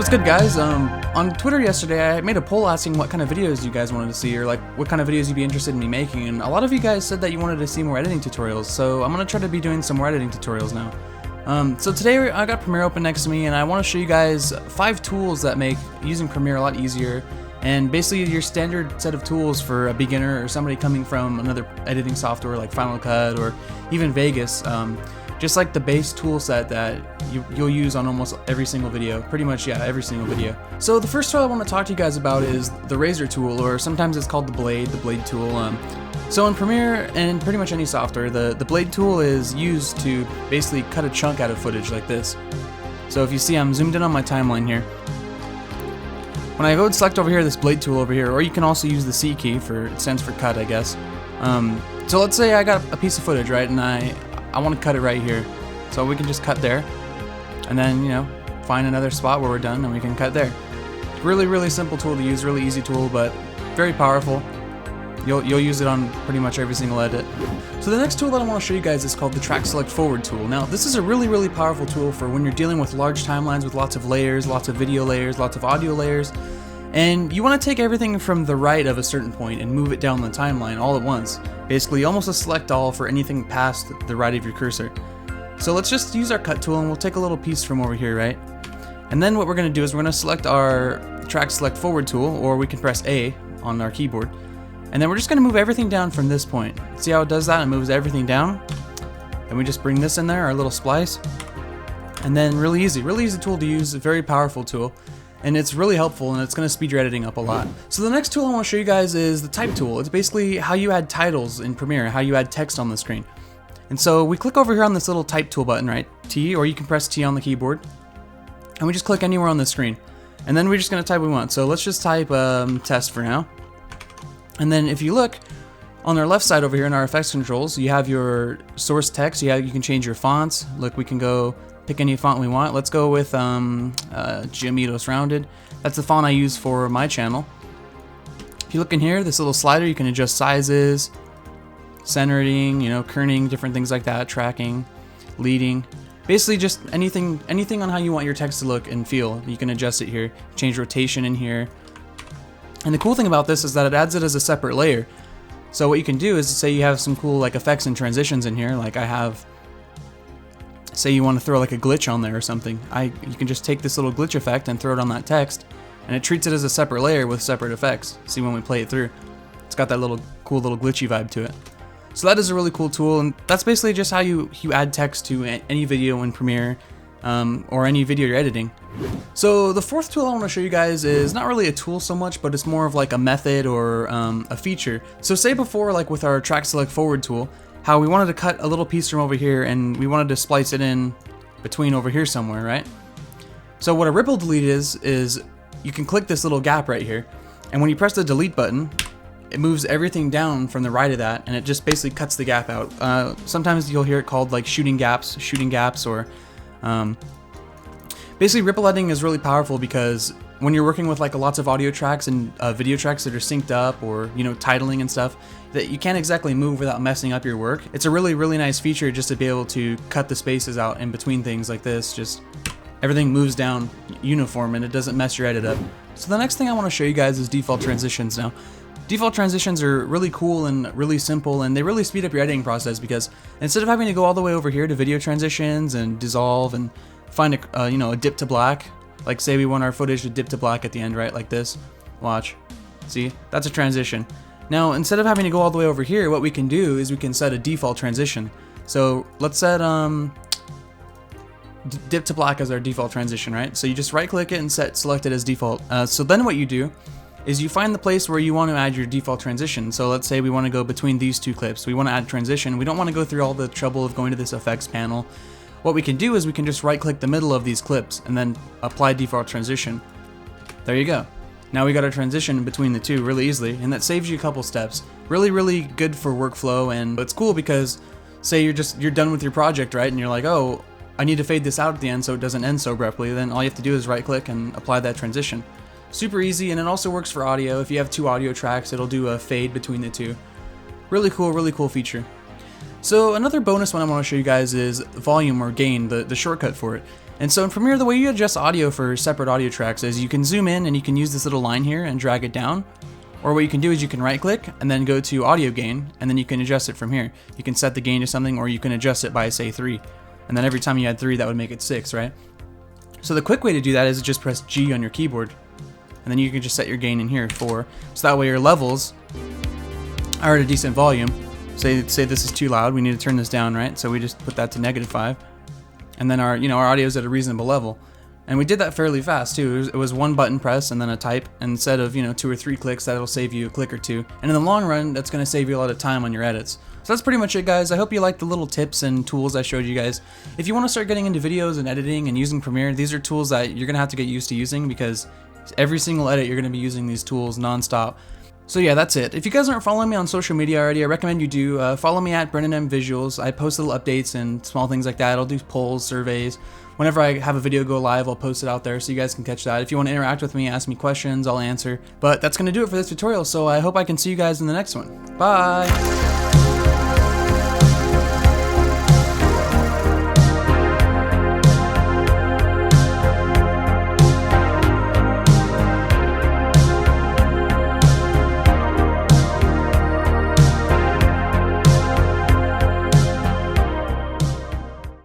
What's good, guys? On Twitter yesterday, I made a poll asking what kind of videos you guys wanted to see, or like what kind of videos you'd be interested in me making, and a lot of you guys said that you wanted to see more editing tutorials, so I'm gonna try to be doing some more editing tutorials now. So today I got Premiere open next to me, and I want to show you guys 5 tools that make using Premiere a lot easier, and basically your standard set of tools for a beginner or somebody coming from another editing software like Final Cut or even Vegas. Just like the base tool set that you'll use on almost every single video. Pretty much, yeah, every single video. So the first tool I want to talk to you guys about is the razor tool, or sometimes it's called the blade tool. So in Premiere and pretty much any software, the blade tool is used to basically cut a chunk out of footage like this. So if you see, I'm zoomed in on my timeline here. When I go and select over here, this blade tool over here, or you can also use the C key, it stands for cut, I guess. So let's say I got a piece of footage, right, and I want to cut it right here. So we can just cut there, and then, you know, find another spot where we're done and we can cut there. Really simple tool to use, really easy tool, but very powerful. You'll use it on pretty much every single edit. So the next tool that I want to show you guys is called the Track Select Forward tool. Now this is a really powerful tool for when you're dealing with large timelines with lots of layers, lots of video layers, lots of audio layers, and you want to take everything from the right of a certain point and move it down the timeline all at once. Basically almost a select all for anything past the right of your cursor. So let's just use our cut tool and we'll take a little piece from over here, right? And then what we're going to do is we're going to select our Track Select Forward tool, or we can press A on our keyboard. And then we're just going to move everything down from this point. See how it does that? It moves everything down. And we just bring this in there, our little splice. And then really easy tool to use, a very powerful tool. And it's really helpful, and it's going to speed your editing up a lot. So the next tool I want to show you guys is the type tool. It's basically how you add titles in Premiere, how you add text on the screen. And so we click over here on this little type tool button, right? T, or you can press T on the keyboard. And we just click anywhere on the screen. And then we're just going to type what we want. So let's just type test for now. And then if you look on our left side over here in our effects controls, you have your source text. You can change your fonts. Look, we can go pick any font we want. Let's go with Geometos Rounded. That's the font I use for my channel. If you look in here, this little slider, you can adjust sizes, centering, you know, kerning, different things like that, tracking, leading. Basically just anything on how you want your text to look and feel. You can adjust it here, change rotation in here. And the cool thing about this is that it adds it as a separate layer. So what you can do is, say you have some cool like effects and transitions in here, like I have, say you want to throw like a glitch on there or something. You can just take this little glitch effect and throw it on that text, and it treats it as a separate layer with separate effects. See, when we play it through, it's got that cool little glitchy vibe to it. So that is a really cool tool, and that's basically just how you add text to any video in Premiere, or any video you're editing. So the fourth tool I want to show you guys is not really a tool so much, but it's more of like a method or a feature. So say before, like with our Track Select Forward tool, how we wanted to cut a little piece from over here and we wanted to splice it in between over here somewhere, right? So what a ripple delete is you can click this little gap right here, and when you press the delete button, it moves everything down from the right of that, and it just basically cuts the gap out. Sometimes you'll hear it called like shooting gaps, or basically ripple editing is really powerful because when you're working with like lots of audio tracks and video tracks that are synced up, or, you know, titling and stuff, that you can't exactly move without messing up your work. It's a really nice feature just to be able to cut the spaces out in between things like this. Just everything moves down uniform and it doesn't mess your edit up. So the next thing I want to show you guys is default transitions. Now, default transitions are really cool and really simple, and they really speed up your editing process, because instead of having to go all the way over here to video transitions and dissolve and find a dip to black, like say we want our footage to dip to black at the end, right, like this. Watch, see, that's a transition. Now instead of having to go all the way over here, what we can do is we can set a default transition. So let's set dip to black as our default transition, right? So you just right click it and select it as default. So then what you do is you find the place where you want to add your default transition. So let's say we want to go between these two clips. We want to add transition. We don't want to go through all the trouble of going to this effects panel. What we can do is we can just right click the middle of these clips and then apply default transition. There you go. Now we got our transition between the two really easily, and that saves you a couple steps. Really good for workflow, and it's cool because say you're done with your project, right? And you're like, oh, I need to fade this out at the end so it doesn't end so abruptly. Then all you have to do is right click and apply that transition. Super easy, and it also works for audio. If you have 2 audio tracks, it'll do a fade between the two. Really cool feature. So another bonus one I want to show you guys is volume or gain, the shortcut for it. And so in Premiere, the way you adjust audio for separate audio tracks is you can zoom in and you can use this little line here and drag it down. Or what you can do is you can right click and then go to audio gain, and then you can adjust it from here. You can set the gain to something, or you can adjust it by, say, 3. And then every time you add 3, that would make it 6, right? So the quick way to do that is just press G on your keyboard. And then you can just set your gain in here 4. So that way your levels are at a decent volume. Say this is too loud, we need to turn this down, right? So we just put that to -5. And then our audio is at a reasonable level. And we did that fairly fast too. It was one button press and then a type. And instead of 2 or 3 clicks, that'll save you a click or 2. And in the long run, that's going to save you a lot of time on your edits. So that's pretty much it, guys. I hope you liked the little tips and tools I showed you guys. If you want to start getting into videos and editing and using Premiere, these are tools that you're going to have to get used to using, because every single edit you're going to be using these tools nonstop. So yeah, that's it. If you guys aren't following me on social media already, I recommend you do. Follow me at Brennan M Visuals. I post little updates and small things like that. I'll do polls, surveys. Whenever I have a video go live, I'll post it out there so you guys can catch that. If you want to interact with me, ask me questions, I'll answer. But that's going to do it for this tutorial, so I hope I can see you guys in the next one. Bye!